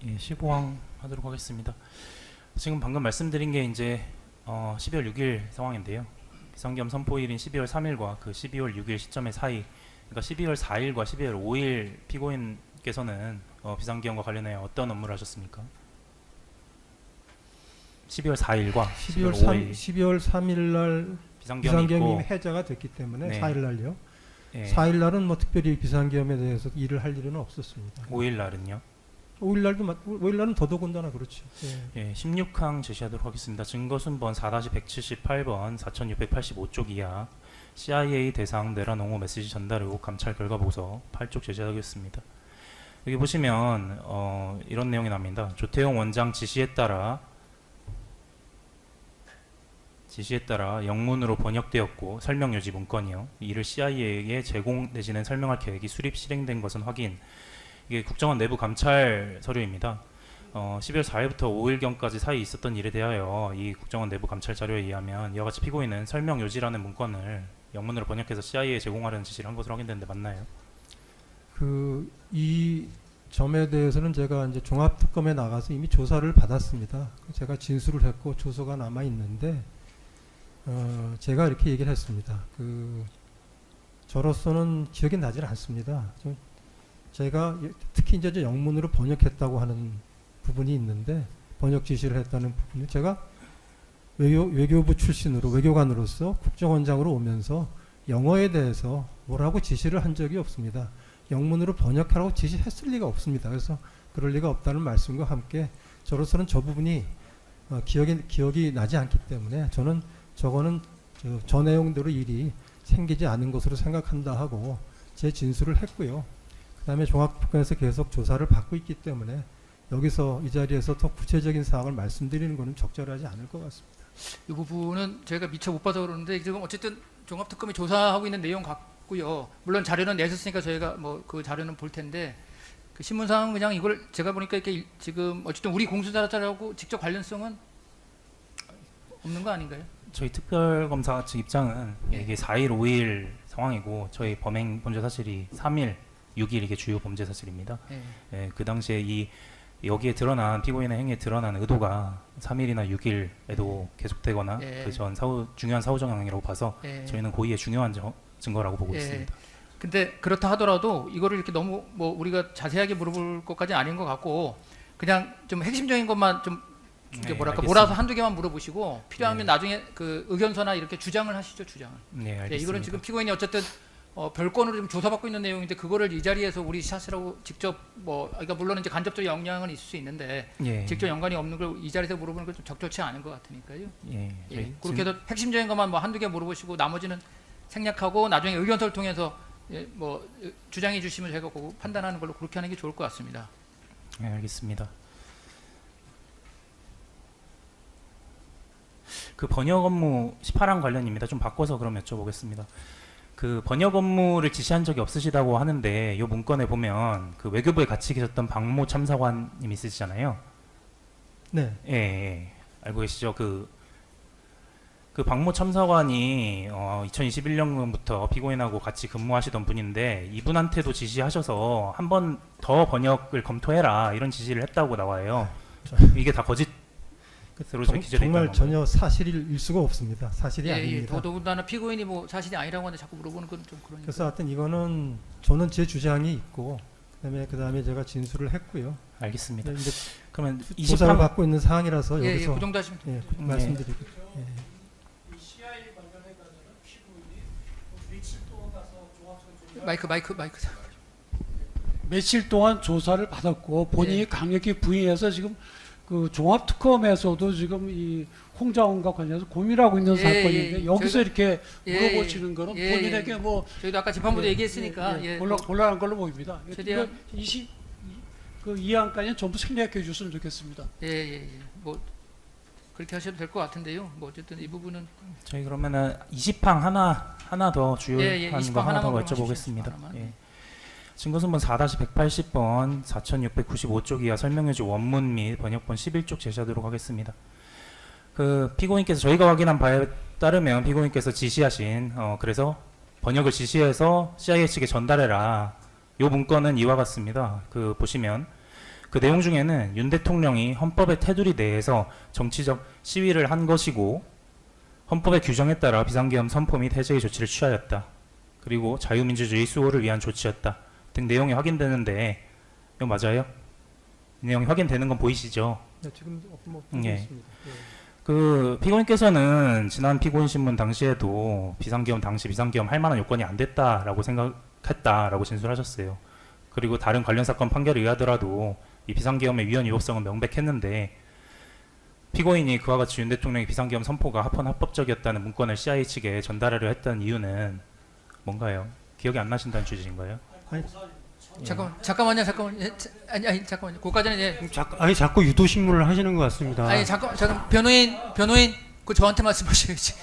예, 시고항 하도록 하겠습니다. 지금 방금 말씀드린 게 이제 12월 6일 상황인데요. 비상계엄 선포일인 12월 3일과 그 12월 6일 시점의 사이, 그러니까 12월 4일과 12월 5일 피고인께서는 비상계엄과 관련해 어떤 업무를 하셨습니까? 12월 4일과 12월 3일 날 비상계엄이 비상계엄이 있고, 해제가 됐기 때문에 네. 4일 날요. 예, 4일 날은 뭐 특별히 비상계엄에 대해서 일을 할 일은 없었습니다. 5일 날은요? 5일 날은 더더군다나 그렇죠. 예, 16항 제시하도록 하겠습니다. 증거순번 4-178번 4685쪽 이하 CIA 대상 내란 옹호 메시지 전달 의혹 감찰 결과 보고서 8쪽 제시하겠습니다. 여기 보시면 이런 내용이 납니다. 조태용 원장 지시에 따라 영문으로 번역되었고 설명 요지 문건이요. 이를 CIA에게 제공 내지는 설명할 계획이 수립 실행된 것은 확인. 이게 국정원 내부 감찰 서류입니다. 12월 4일부터 5일경까지 사이 있었던 일에 대하여 이 국정원 내부 감찰 자료에 의하면 이와 같이 피고인은 설명 요지라는 문건을 영문으로 번역해서 CIA에 제공하려는 지시를 한 것으로 확인되는데 맞나요? 이 점에 대해서는 제가 이제 종합특검에 나가서 이미 조사를 받았습니다. 제가 진술을 했고 조서가 남아 있는데 제가 이렇게 얘기를 했습니다. 저로서는 기억이 나질 않습니다. 제가 특히 이제 영문으로 번역했다고 하는 부분이 있는데 번역 지시를 했다는 부분이 제가 외교부 출신으로 외교관으로서 국정원장으로 오면서 영어에 대해서 뭐라고 지시를 한 적이 없습니다. 영문으로 번역하라고 지시했을 리가 없습니다. 그래서 그럴 리가 없다는 말씀과 함께 저로서는 저 부분이 기억이 나지 않기 때문에 저는 저거는 저 내용대로 일이 생기지 않은 것으로 생각한다 하고 제 진술을 했고요. 그 다음에 종합특검에서 계속 조사를 받고 있기 때문에 여기서 이 자리에서 더 구체적인 사항을 말씀드리는 것은 적절하지 않을 것 같습니다. 이 부분은 제가 미처 못 봐서 그러는데 지금 어쨌든 종합특검이 조사하고 있는 내용 같고요. 물론 자료는 내셨으니까 저희가 뭐 그 자료는 볼 텐데 그 신문상 그냥 이걸 제가 보니까 이렇게 지금 어쨌든 우리 공수처하고 직접 관련성은 없는 거 아닌가요? 저희 특별검사 측 입장은 이게 4일, 5일 상황이고 저희 범행 범죄 사실이 3일, 6일 이게 주요 범죄 사실입니다. 예, 그 당시에 여기에 드러난 피고인의 행위에 드러난 의도가 3일이나 6일에도 계속되거나 그 전 중요한 사후 정황이라고 봐서 저희는 고의의 중요한 증거라고 보고 있습니다. 근데 그렇다 하더라도 이거를 이렇게 너무 뭐 우리가 자세하게 물어볼 것까지는 아닌 것 같고 그냥 좀 핵심적인 것만 좀 이게 뭐랄까 알겠습니다. 몰아서 한두 개만 물어보시고 필요하면 나중에 그 의견서나 이렇게 주장을 하시죠. 주장을. 네, 알겠습니다. 이거는 지금 피고인이 어쨌든 별건으로 좀 조사받고 있는 내용인데 그거를 이 자리에서 우리 샷이라고 직접 그러니까 물론 이제 간접적 영향은 있을 수 있는데 직접 연관이 없는 걸 이 자리에서 물어보는 건 좀 적절치 않은 것 같으니까요. 그렇게 해서 핵심적인 것만 뭐 한두 개 물어보시고 나머지는 생략하고 나중에 의견서를 통해서 뭐 주장해 주시면 제가 그거 판단하는 걸로 그렇게 하는 게 좋을 것 같습니다. 네, 알겠습니다. 그 번역 업무 18항 관련입니다. 좀 바꿔서 그럼 여쭤보겠습니다. 그 번역 업무를 지시한 적이 없으시다고 하는데 이 문건에 보면 그 외교부에 같이 계셨던 박모 참사관님 있으시잖아요. 네. 예, 알고 계시죠? 그 박모 참사관이 2021년부터 피고인하고 같이 근무하시던 분인데 이분한테도 지시하셔서 한 번 더 번역을 검토해라 이런 지시를 했다고 나와요. 이게 다 거짓 정말 전혀 사실일 수가 없습니다. 사실이 아닙니다. 더더군다나 피고인이 뭐 사실이 아니라고 하는데 자꾸 물어보는 건 좀 그러니까. 그래서 하여튼 이거는 저는 제 주장이 있고 그다음에 제가 진술을 했고요. 알겠습니다. 이제 그러면 조사를 받고 있는 사항이라서 여기서 그 정도 하시면 말씀드리고. 마이크. 며칠 동안 조사를 받았고 본인이 강력히 부인해서 지금 그 종합특검에서도 지금 이 홍자원과 관련해서 고민하고 있는 사건인데 여기서 이렇게 물어보시는 거는 본인에게 뭐 저희도 아까 재판부도 얘기했으니까 곤란한 걸로 보입니다. 최대한 2항까지는 전부 생략해 주셨으면 좋겠습니다. 뭐 그렇게 하셔도 될 것 같은데요. 뭐 어쨌든 이 부분은 저희 그러면은 20항 하나 더 주요한 거 하나 더 여쭤보겠습니다. 증거순번 4-180번 4695쪽 이하 설명요지 원문 및 번역본 11쪽 제시하도록 하겠습니다. 그 피고인께서 저희가 확인한 바에 따르면 피고인께서 지시하신 그래서 번역을 지시해서 CIA 측에 전달해라. 요 문건은 이와 같습니다. 그 보시면 그 내용 중에는 윤 대통령이 헌법의 테두리 내에서 정치적 시위를 한 것이고 헌법의 규정에 따라 비상계엄 선포 및 해제의 조치를 취하였다. 그리고 자유민주주의 수호를 위한 조치였다. 등 내용이 확인되는데 이거 맞아요? 이 내용이 확인되는 건 보이시죠? 네, 지금 뭐 예. 있습니다. 예. 그 피고인께서는 지난 피고인 신문 당시에도 비상계엄 당시 비상계엄 할 만한 요건이 안 됐다라고 생각했다라고 진술하셨어요. 그리고 다른 관련 사건 판결에 의하더라도 이 비상계엄의 위헌 위법성은 명백했는데 피고인이 그와 같이 윤 대통령의 비상계엄 선포가 합법적이었다는 문건을 CIA 측에 전달하려 했던 이유는 뭔가요? 기억이 안 나신다는 취지인가요? 아니, 잠깐만요. 아니 잠깐만요. 그까지는 아니 자꾸 유도신문을 하시는 것 같습니다. 아니 잠깐 변호인 그 저한테 말씀하셔야지.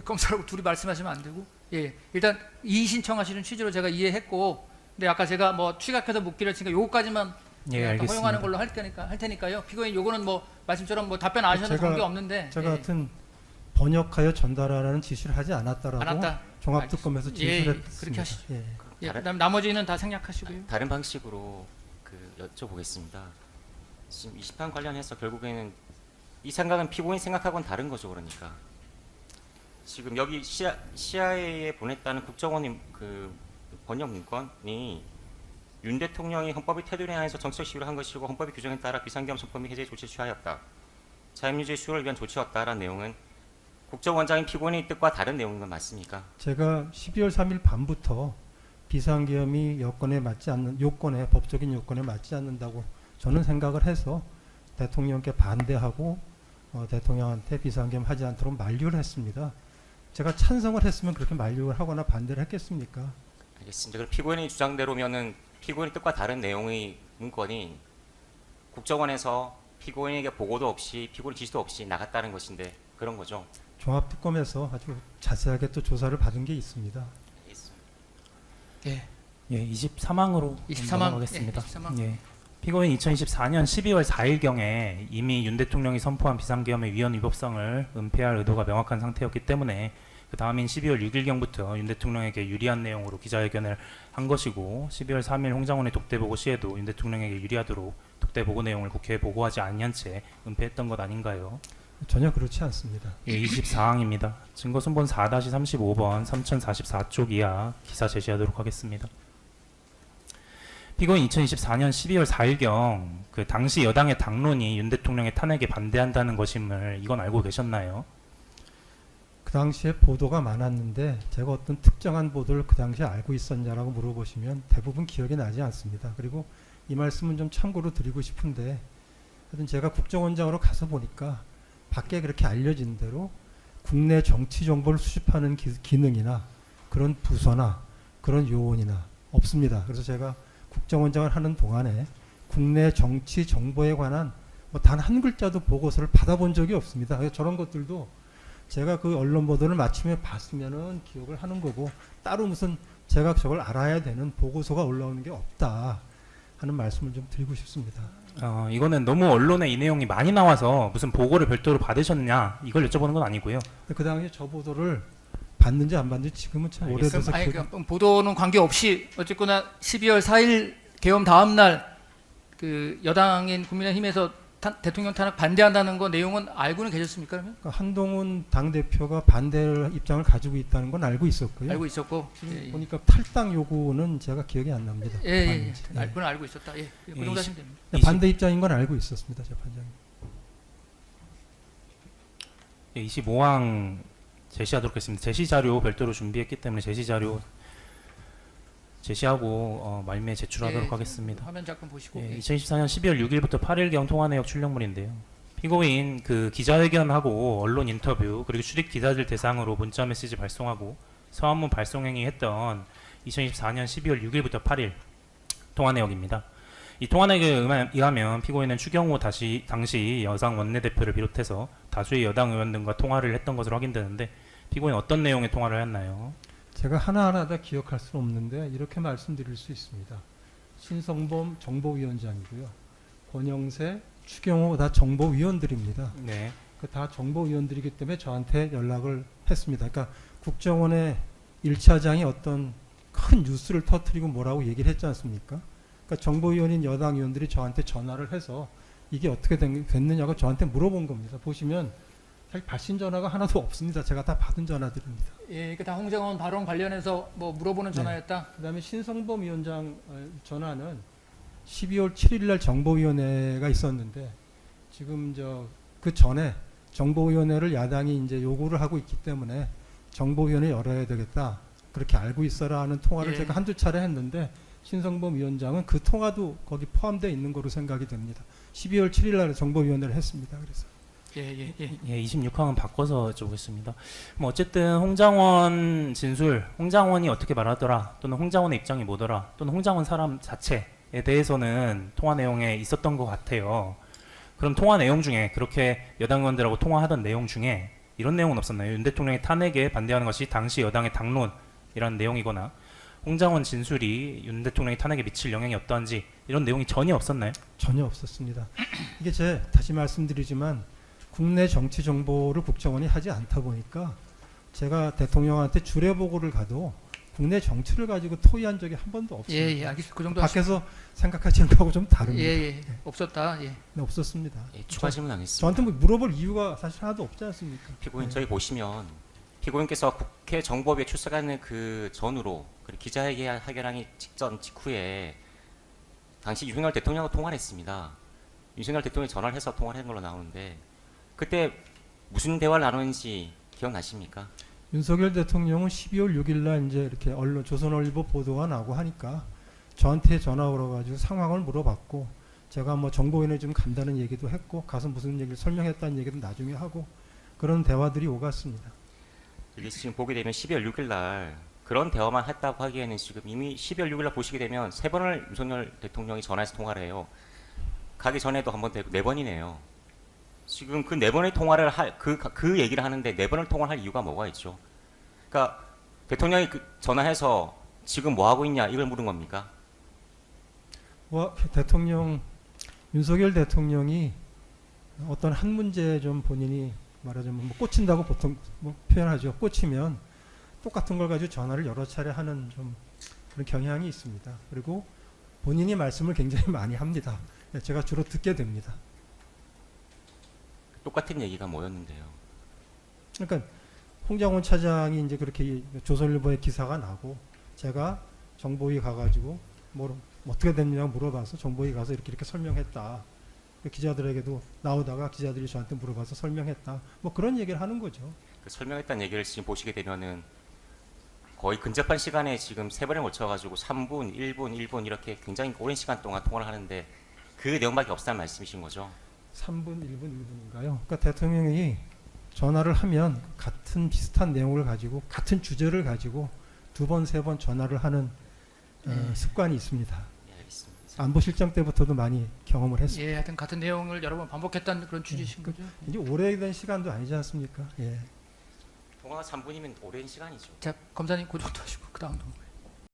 검사하고 둘이 말씀하시면 안 되고. 예, 일단 이의 신청하시는 취지로 제가 이해했고, 근데 아까 제가 뭐 취각해서 묻기를 했으니까 요거까지만 알겠습니다. 허용하는 걸로 할 테니까요. 피고인 요거는 뭐 말씀처럼 뭐 답변 안 하셔도 관계 없는데. 제가 하여튼 번역하여 전달하라는 지시를 하지 않았다라고 종합특검에서 진술했습니다. 그렇게 하시죠. 예. 예, 그다음 나머지는 다 생략하시고요. 다른 방식으로 여쭤보겠습니다. 지금 20판 관련해서 결국에는 이 생각은 피고인 생각하고는 다른 거죠. 그러니까 지금 여기 CIA에 보냈다는 국정원의 그 번역 문건이 윤 대통령이 헌법의 테두리 안에서 정치적 시위를 한 것이고 헌법의 규정에 따라 비상계엄 선포 및 해제 조치를 취하였다. 자유민주주의 수호를 위한 조치였다라는 내용은 국정원장인 피고인의 뜻과 다른 내용인 건 맞습니까? 제가 12월 3일 밤부터 비상계엄이 요건에 법적인 요건에 맞지 않는다고 저는 생각을 해서 대통령께 반대하고 대통령한테 비상계엄 하지 않도록 만류를 했습니다. 제가 찬성을 했으면 그렇게 만류를 하거나 반대를 했겠습니까? 알겠습니다. 그럼 피고인의 주장대로면은 피고인의 뜻과 다른 내용의 문건이 국정원에서 피고인에게 보고도 없이 피고인 지시도 없이 나갔다는 것인데 그런 거죠? 종합특검에서 아주 자세하게 또 조사를 받은 게 있습니다. 예. 23항으로 23항 넘어가겠습니다. 예, 23항. 예. 피고인 2024년 12월 4일경에 이미 윤 대통령이 선포한 비상계엄의 위헌 위법성을 은폐할 의도가 명확한 상태였기 때문에 그 다음인 12월 6일경부터 윤 대통령에게 유리한 내용으로 기자회견을 한 것이고 12월 3일 홍장원의 독대보고 시에도 윤 대통령에게 유리하도록 독대보고 내용을 국회에 보고하지 아니한 채 은폐했던 것 아닌가요? 전혀 그렇지 않습니다. 예, 24항입니다. 증거순본 4-35번 3044쪽 이하 기사 제시하도록 하겠습니다. 피고인 2024년 12월 4일경 그 당시 여당의 당론이 윤 대통령의 탄핵에 반대한다는 것임을 이건 알고 계셨나요? 그 당시에 보도가 많았는데 제가 어떤 특정한 보도를 그 당시에 알고 있었냐라고 물어보시면 대부분 기억이 나지 않습니다. 그리고 이 말씀은 좀 참고로 드리고 싶은데 하여튼 제가 국정원장으로 가서 보니까 밖에 그렇게 알려진 대로 국내 정치 정보를 수집하는 기능이나 그런 부서나 그런 요원이나 없습니다. 그래서 제가 국정원장을 하는 동안에 국내 정치 정보에 관한 단 한 글자도 보고서를 받아본 적이 없습니다. 그래서 저런 것들도 제가 그 언론 보도를 마침에 봤으면은 기억을 하는 거고 따로 무슨 제가 저걸 알아야 되는 보고서가 올라오는 게 없다 하는 말씀을 좀 드리고 싶습니다. 이거는 너무 언론에 이 내용이 많이 나와서 무슨 보고를 별도로 받으셨냐 이걸 여쭤보는 건 아니고요. 그 당시에 저 보도를 봤는지 안 봤는지 지금은 참 오래돼서 보도는 관계없이 어쨌거나 12월 4일 계엄 다음 날 그 여당인 국민의힘에서 대통령 탄핵 반대한다는 거 내용은 알고는 계셨습니까? 그러면? 그러니까 한동훈 당대표가 반대 입장을 가지고 있다는 건 알고 있었고요. 알고 있었고 지금 보니까 탈당 요구는 제가 기억이 안 납니다. 그건 알고 있었다. 예, 그 정도 하시면 됩니다. 반대 입장인 건 알고 있었습니다, 재판장님. 25항 제시하도록 하겠습니다. 제시 자료 별도로 준비했기 때문에 제시 자료 제시하고 말미에 제출하도록 하겠습니다. 화면 잠깐 보시고. 2024년 12월 6일부터 8일경 통화 내역 출력물인데요. 피고인 그 기자회견하고 언론 인터뷰 그리고 출입 기자들 대상으로 문자 메시지 발송하고 서한문 발송 행위 했던 2024년 12월 6일부터 8일 통화 내역입니다. 이 통화 내역에 의하면 피고인은 추경호 당시 여당 원내대표를 비롯해서 다수의 여당 의원 등과 통화를 했던 것으로 확인되는데 피고인 어떤 내용의 통화를 했나요? 제가 하나하나 다 기억할 수는 없는데 이렇게 말씀드릴 수 있습니다. 신성범 정보위원장이고요. 권영세, 추경호 다 정보위원들입니다. 네. 다 정보위원들이기 때문에 저한테 연락을 했습니다. 그러니까 국정원의 1차장이 어떤 큰 뉴스를 터뜨리고 뭐라고 얘기를 했지 않습니까? 그러니까 정보위원인 여당 의원들이 저한테 전화를 해서 이게 어떻게 됐느냐고 저한테 물어본 겁니다. 보시면 사실 발신 전화가 하나도 없습니다. 제가 다 받은 전화들입니다. 예, 다 홍장원 발언 관련해서 뭐 물어보는 전화였다. 그다음에 신성범 위원장 전화는 12월 7일 날 정보위원회가 있었는데 지금 그 전에 정보위원회를 야당이 이제 요구를 하고 있기 때문에 정보위원회 열어야 되겠다. 그렇게 알고 있어라 하는 통화를 예. 제가 한두 차례 했는데 신성범 위원장은 그 통화도 거기 포함되어 있는 거로 생각이 됩니다. 12월 7일 날 정보위원회를 했습니다. 그래서 예. 예, 26항은 바꿔서 여쭤보겠습니다. 뭐 어쨌든 홍장원 진술, 홍장원이 어떻게 말하더라, 또는 홍장원의 입장이 뭐더라, 또는 홍장원 사람 자체에 대해서는 통화 내용에 있었던 것 같아요. 그럼 통화 내용 중에 그렇게 여당 의원들하고 통화하던 내용 중에 이런 내용은 없었나요? 윤 대통령의 탄핵에 반대하는 것이 당시 여당의 당론이라는 내용이거나 홍장원 진술이 윤 대통령의 탄핵에 미칠 영향이 어떠한지 이런 내용이 전혀 없었나요? 전혀 없었습니다. 이게 다시 말씀드리지만 국내 정치 정보를 국정원이 하지 않다 보니까 제가 대통령한테 주례 보고를 가도 국내 정치를 가지고 토의한 적이 한 번도 없습니다. 예, 알겠습니다. 그 정도 밖에서 생각하시는 거하고 좀 다릅니다. 예. 없었다. 예. 네, 없었습니다. 예, 추가 질문 하겠습니다. 저한테 뭐 물어볼 이유가 사실 하나도 없지 않습니까? 피고인 네. 저희 보시면 피고인께서 국회 정보위에 출석하는 그 전후로 그리고 기자회견하기 직후에 당시 윤석열 대통령하고 통화를 했습니다. 윤석열 대통령이 전화를 해서 통화를 한 걸로 나오는데 그때 무슨 대화를 나누는지 기억나십니까? 윤석열 대통령은 12월 6일 날 이제 이렇게 조선일보 보도가 나고 하니까 저한테 전화 걸어가지고 상황을 물어봤고 제가 뭐 정보위원회 좀 간다는 얘기도 했고 가서 무슨 얘기를 설명했다는 얘기도 나중에 하고 그런 대화들이 오갔습니다. 이게 지금 보게 되면 12월 6일 날 그런 대화만 했다고 하기에는 지금 이미 12월 6일 날 보시게 되면 3번을 윤석열 대통령이 전화해서 통화를 해요. 가기 전에도 한 번 되고 4번이네요. 지금 그 4번의 통화를 그 얘기를 하는데 4번을 통화할 이유가 뭐가 있죠? 그러니까 대통령이 전화해서 지금 뭐 하고 있냐 이걸 물은 겁니까? 윤석열 대통령이 어떤 한 문제에 좀 본인이 말하자면 뭐 꽂힌다고 보통 뭐 표현하죠. 꽂히면 똑같은 걸 가지고 전화를 여러 차례 하는 좀 그런 경향이 있습니다. 그리고 본인이 말씀을 굉장히 많이 합니다. 제가 주로 듣게 됩니다. 똑같은 얘기가 뭐였는데요? 그러니까 홍장원 차장이 이제 그렇게 조선일보에 기사가 나고 제가 정보위 가가지고 뭐 어떻게 됐냐고 물어봐서 정보위 가서 이렇게 설명했다. 기자들에게도 나오다가 기자들이 저한테 물어봐서 설명했다. 뭐 그런 얘기를 하는 거죠. 그 설명했다는 얘기를 지금 보시게 되면은 거의 근접한 시간에 지금 3번에 걸쳐가지고 3분, 1분 이렇게 굉장히 오랜 시간 동안 통화를 하는데 그 내용밖에 없다는 말씀이신 거죠? 3분, 1분, 1분인가요? 그러니까 대통령이 전화를 하면 같은 비슷한 내용을 가지고 같은 주제를 가지고 2번, 3번 전화를 하는 습관이 있습니다. 예, 알겠습니다. 안보실장 때부터도 많이 경험을 했습니다. 예, 하여튼 같은 내용을 여러 번 반복했다는 그런 취지신 거죠. 이제 오래된 시간도 아니지 않습니까? 예. 통화가 3분이면 오랜 시간이죠. 자, 검사님 그 정도 하시고 그 다음